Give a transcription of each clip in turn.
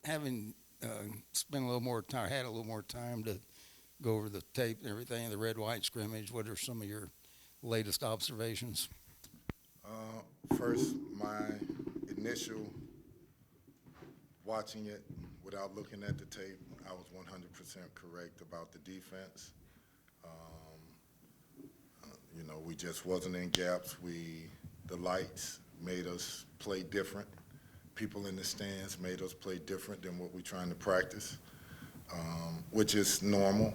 having spent a little more time, had a little more time to go over the tape and everything, the red-white scrimmage, what are some of your latest observations? First, my initial watching it without looking at the tape, I was 100% correct about the defense. We just wasn't in gaps. The lights made us play different. People in the stands made us play different than what we're trying to practice, which is normal,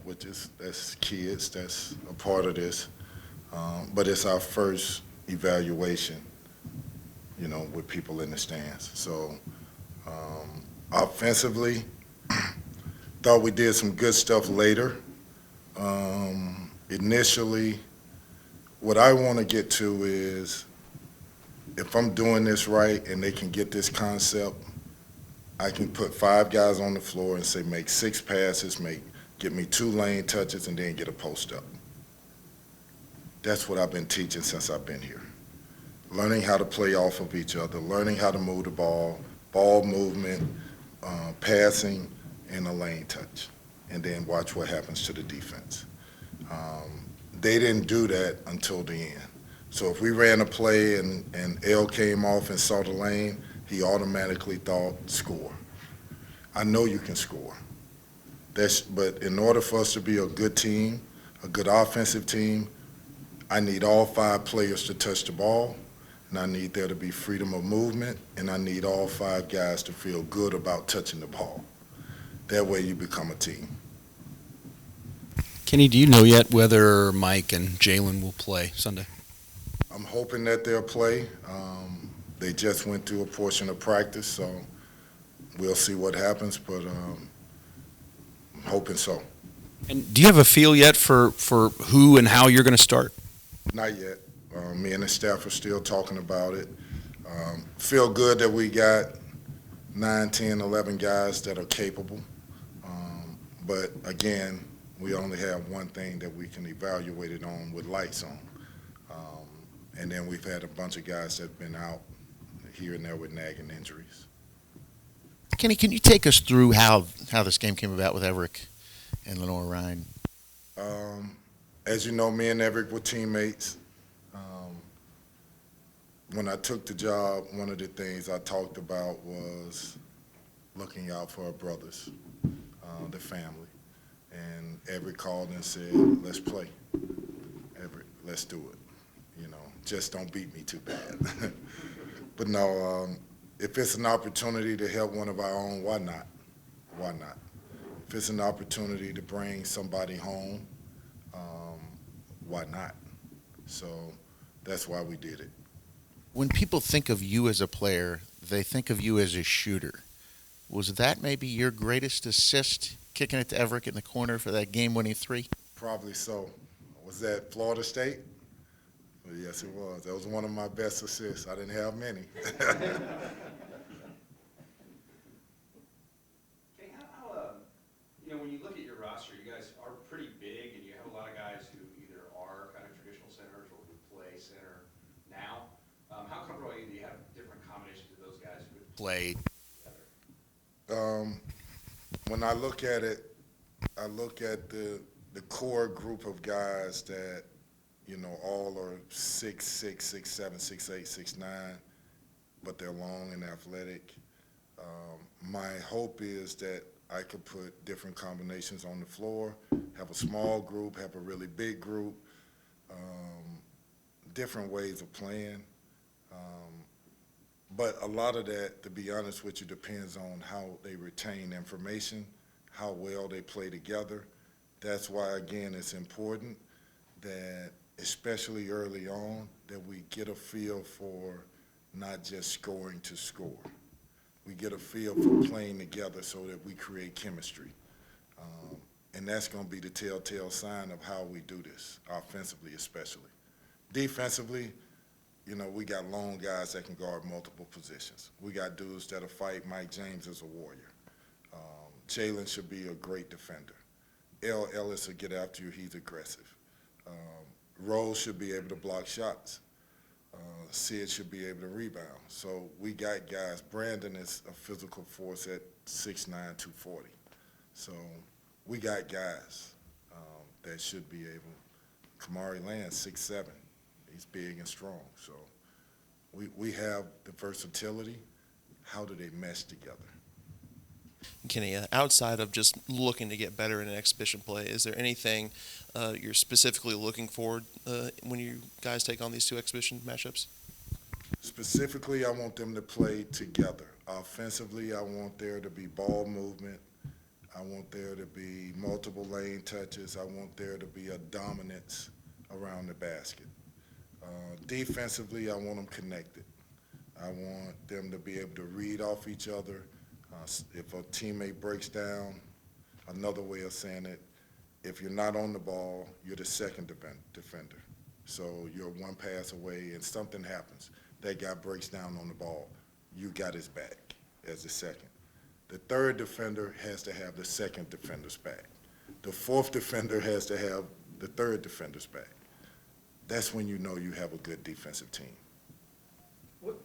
that's kids, that's a part of this. But it's our first evaluation, with people in the stands. So offensively, thought we did some good stuff later. Initially, what I want to get to is if I'm doing this right and they can get this concept, I can put 5 guys on the floor and say make 6 passes, get me 2 lane touches, and then get a post up. That's what I've been teaching since I've been here. Learning how to play off of each other, learning how to move the ball movement, passing, and a lane touch, and then watch what happens to the defense. They didn't do that until the end. So if we ran a play and L came off and saw the lane, he automatically thought score. I know you can score. But in order for us to be a good team, a good offensive team, I need all 5 players to touch the ball, and I need there to be freedom of movement, and I need all 5 guys to feel good about touching the ball. That way you become a team. Kenny, do you know yet whether Mike and Jalen will play Sunday? I'm hoping that they'll play. They just went through a portion of practice, so we'll see what happens, but I'm hoping so. And do you have a feel yet for who and how you're going to start? Not yet. Me and the staff are still talking about it. Feel good that we got 9, 10, 11 guys that are capable. But again, we only have one thing that we can evaluate it on with lights on. And then we've had a bunch of guys that have been out here and there with nagging injuries. Kenny, can you take us through how this game came about with Everett and Lenore Ryan? As you know, me and Everett were teammates. When I took the job, one of the things I talked about was looking out for our brothers, the family. And Everett called and said, let's play. Everett, let's do it. Just don't beat me too bad. But no, if it's an opportunity to help one of our own, why not? Why not? If it's an opportunity to bring somebody home, why not? So that's why we did it. When people think of you as a player, they think of you as a shooter. Was that maybe your greatest assist, kicking it to Everett in the corner for that game-winning 3? Probably so. Was that Florida State? Well, yes, it was. That was one of my best assists. I didn't have many. Okay, when you look at your roster, you guys are pretty big, and you have a lot of guys who either are kind of traditional centers or who play center now. How comfortable are you? Do you have different combinations of those guys who would Play. together? When I look at it, I look at the core group of guys that, all are 6'6", 6'7", 6'8", 6'9", but they're long and athletic. My hope is that I could put different combinations on the floor, have a small group, have a really big group, different ways of playing. But a lot of that, to be honest with you, depends on how they retain information, how well they play together. That's why, again, it's important that, especially early on, that we get a feel for not just scoring to score. We get a feel for playing together so that we create chemistry. And that's going to be the telltale sign of how we do this, offensively especially. Defensively, we got long guys that can guard multiple positions. We got dudes that'll fight. Mike James is a warrior. Jalen should be a great defender. L. Ellis will get after you. He's aggressive. Rose should be able to block shots. Sid should be able to rebound. So we got guys. Brandon is a physical force at 6'9", 240. So we got guys that should be able. Kamari Land, 6'7". He's big and strong. So we have the versatility. How do they mesh together? Kenny, outside of just looking to get better in an exhibition play, is there anything you're specifically looking for when you guys take on these two exhibition matchups? Specifically, I want them to play together. Offensively, I want there to be ball movement. I want there to be multiple lane touches. I want there to be a dominance around the basket. Defensively, I want them connected. I want them to be able to read off each other. If a teammate breaks down, another way of saying it, if you're not on the ball, you're the second defender. So you're one pass away and something happens. That guy breaks down on the ball. You got his back as the second. The third defender has to have the second defender's back. The fourth defender has to have the third defender's back. That's when you know you have a good defensive team. What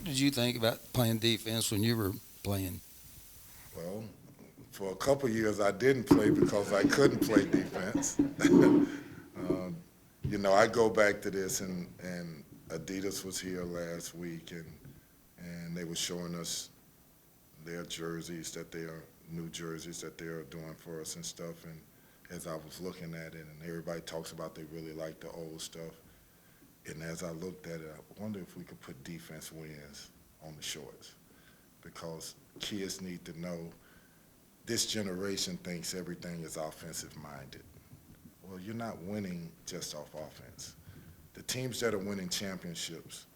did you think about playing defense when you were playing? Well, for a couple years I didn't play because I couldn't play defense. You know, I go back to this, and Adidas was here last week, and they were showing us their jerseys new jerseys that they are doing for us and stuff. And as I was looking at it, and everybody talks about they really like the old stuff. And as I looked at it, I wonder if we could put defense wins on the shorts, because kids need to know this generation thinks everything is offensive minded. Well, you're not winning just off offense. The teams that are winning championships,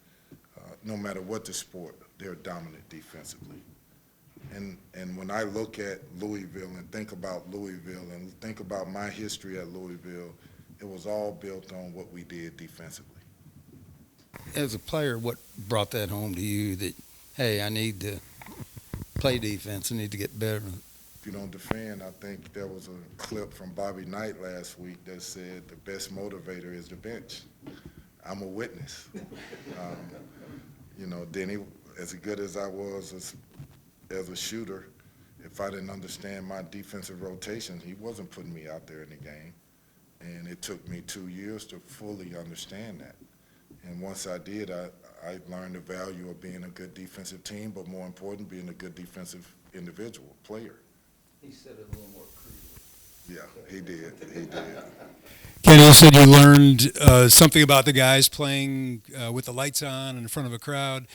no matter what the sport, they're dominant defensively. And when I look at Louisville and think about Louisville and think about my history at Louisville, it was all built on what we did defensively. As a player, what brought that home to you that, hey, I need to play defense, I need to get better? If you don't defend, I think there was a clip from Bobby Knight last week that said the best motivator is the bench. I'm a witness. You know, Denny, as good as I was as a shooter, if I didn't understand my defensive rotation, he wasn't putting me out there in the game. And it took me 2 years to fully understand that. And once I did, I learned the value of being a good defensive team, but more important, being a good defensive individual, player. He said it a little more crudely. Yeah, he did. He did. Kenny, you said you learned something about the guys playing with the lights on in front of a crowd.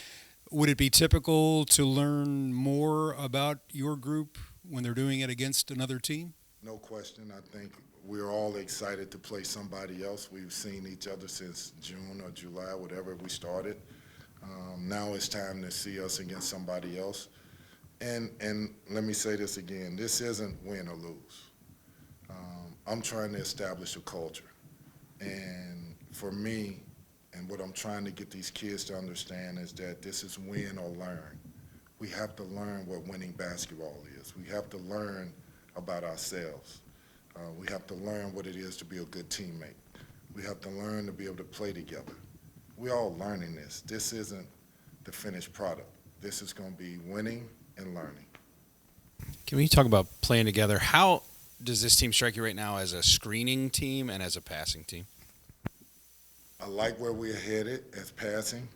Would it be typical to learn more about your group when they're doing it against another team? No question. I think we're all excited to play somebody else. We've seen each other since June or July, whatever we started. Now it's time to see us against somebody else. And let me say this again. This isn't win or lose. I'm trying to establish a culture. And for me, and what I'm trying to get these kids to understand is that this is win or learn. We have to learn what winning basketball is. We have to learn about ourselves. We have to learn what it is to be a good teammate. We have to learn to be able to play together. We're all learning this. This isn't the finished product. This is going to be winning and learning. Can we talk about playing together? How does this team strike you right now as a screening team and as a passing team? I like where we're headed as passing.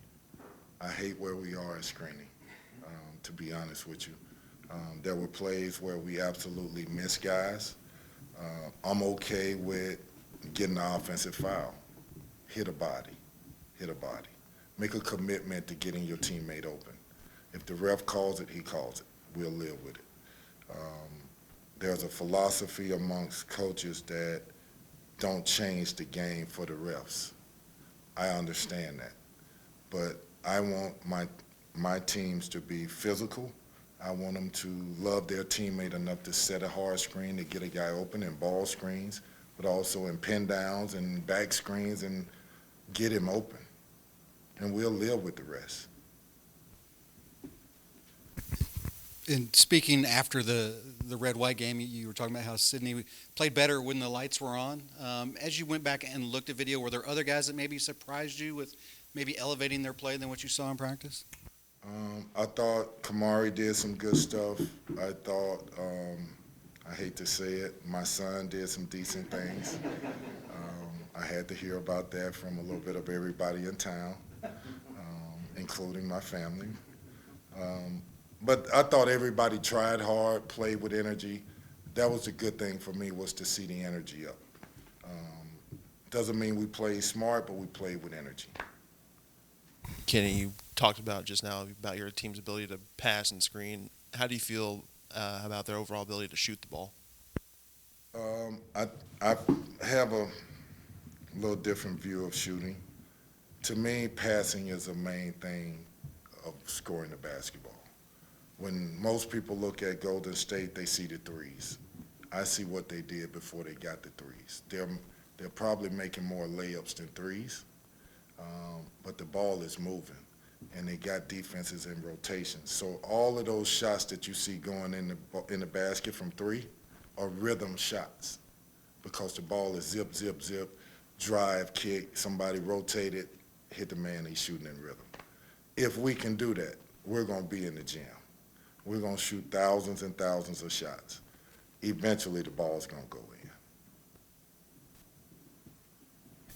I hate where we are as screening, to be honest with you. There were plays where we absolutely missed guys. I'm okay with getting the offensive foul. Hit a body. Make a commitment to getting your teammate open. If the ref calls it, he calls it. We'll live with it. There's a philosophy amongst coaches that don't change the game for the refs. I understand that. But I want my teams to be physical. I want them to love their teammate enough to set a hard screen to get a guy open in ball screens, but also in pin downs and back screens and get him open. And we'll live with the rest. And speaking after the red-white game, you were talking about how Sydney played better when the lights were on. As you went back and looked at video, were there other guys that maybe surprised you with maybe elevating their play than what you saw in practice? I thought Kamari did some good stuff. I thought, I hate to say it, my son did some decent things. I had to hear about that from a little bit of everybody in town, including my family. But I thought everybody tried hard, played with energy. That was a good thing for me, was to see the energy up. Doesn't mean we played smart, but we played with energy. Kenny, you talked about just now about your team's ability to pass and screen. How do you feel about their overall ability to shoot the ball? I have a little different view of shooting. To me, passing is the main thing of scoring the basketball. When most people look at Golden State, they see the threes. I see what they did before they got the threes. They're probably making more layups than threes, but the ball is moving, and they got defenses in rotation. So all of those shots that you see going in the basket from three are rhythm shots, because the ball is zip, zip, zip, drive, kick, somebody rotate it, hit the man, he's shooting in rhythm. If we can do that, we're going to be in the gym. We're going to shoot thousands and thousands of shots. Eventually, the ball's going to go in.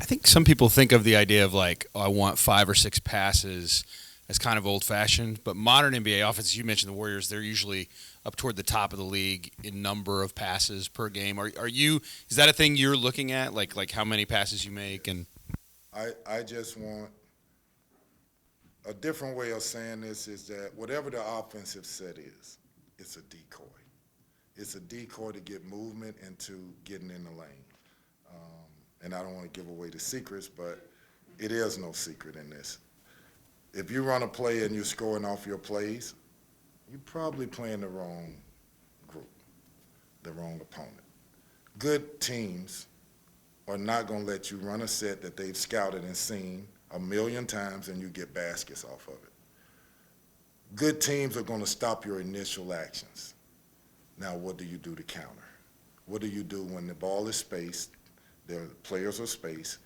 I think some people think of the idea of like, oh, I want 5 or 6 passes as kind of old-fashioned, but modern NBA offenses, you mentioned the Warriors, they're usually up toward the top of the league in number of passes per game. Is that a thing you're looking at, like how many passes you make? And I just want a different way of saying this is that whatever the offensive set is, it's a decoy. It's a decoy to get movement into getting in the lane. And I don't want to give away the secrets, but it is no secret in this. If you run a play and you're scoring off your plays, you're probably playing the wrong group, the wrong opponent. Good teams are not going to let you run a set that they've scouted and seen a million times and you get baskets off of it. Good teams are going to stop your initial actions. Now, what do you do to counter? What do you do when the ball is spaced, the players are spaced,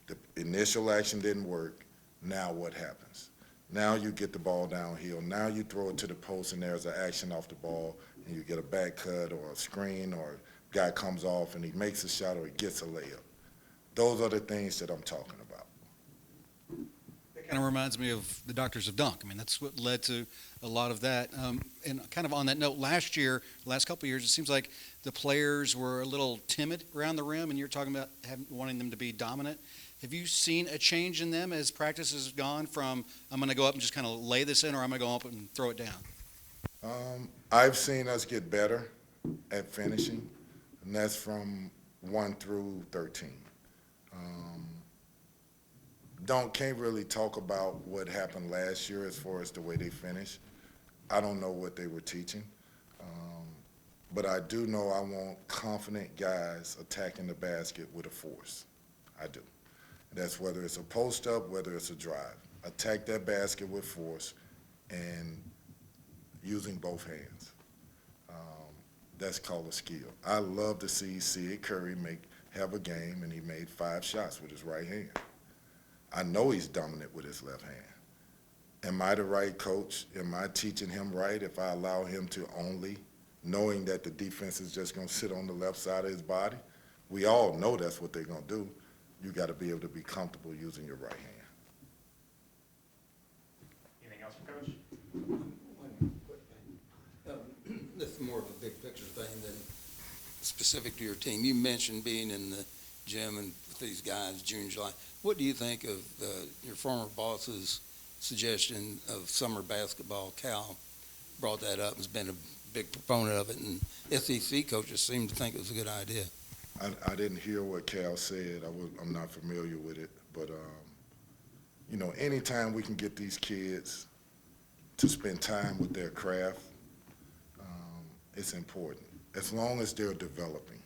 the initial action didn't work, now what happens? Now you get the ball downhill. Now you throw it to the post and there's an action off the ball and you get a back cut or a screen or a guy comes off and he makes a shot or he gets a layup. Those are the things that I'm talking about. That kind of reminds me of the Doctors of Dunk. I mean, that's what led to a lot of that. And kind of on that note, last couple of years, it seems like the players were a little timid around the rim, and you're talking about wanting them to be dominant. Have you seen a change in them as practice has gone from, I'm going to go up and just kind of lay this in, or I'm going to go up and throw it down? I've seen us get better at finishing, and that's from 1 through 13. Can't really talk about what happened last year as far as the way they finished. I don't know what they were teaching, but I do know I want confident guys attacking the basket with a force. I do. That's whether it's a post-up, whether it's a drive. Attack that basket with force and using both hands. That's called a skill. I love to see Sid Curry have a game, and he made 5 shots with his right hand. I know he's dominant with his left hand. Am I the right coach? Am I teaching him right if I allow him to only, knowing that the defense is just going to sit on the left side of his body? We all know that's what they're going to do. You got to be able to be comfortable using your right hand. Anything else from Coach? One quick thing. This is more of a big picture thing than specific to your team. You mentioned being in the gym and with these guys June, July. What do you think of your former boss's suggestion of summer basketball? Cal brought that up and has been a big proponent of it, and SEC coaches seem to think it was a good idea. I didn't hear what Cal said. I'm not familiar with it. But, anytime we can get these kids to spend time with their craft, it's important, as long as they're developing.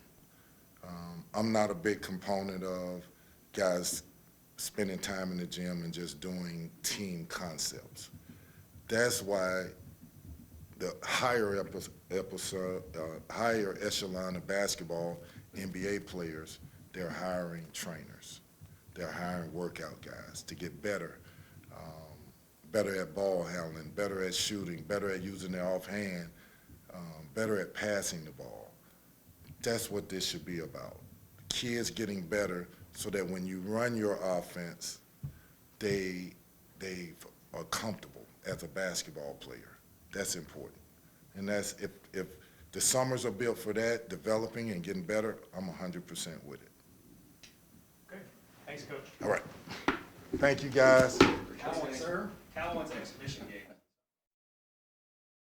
I'm not a big component of guys spending time in the gym and just doing team concepts. That's why the higher higher echelon of basketball, NBA players, they're hiring trainers. They're hiring workout guys to get better, better at ball handling, better at shooting, better at using their offhand, better at passing the ball. That's what this should be about. Kids getting better so that when you run your offense, they are comfortable as a basketball player. That's important. And that's if the summers are built for that, developing and getting better, I'm 100% with it. Okay, thanks, Coach. All right. Thank you, guys. Cal wants exhibition game.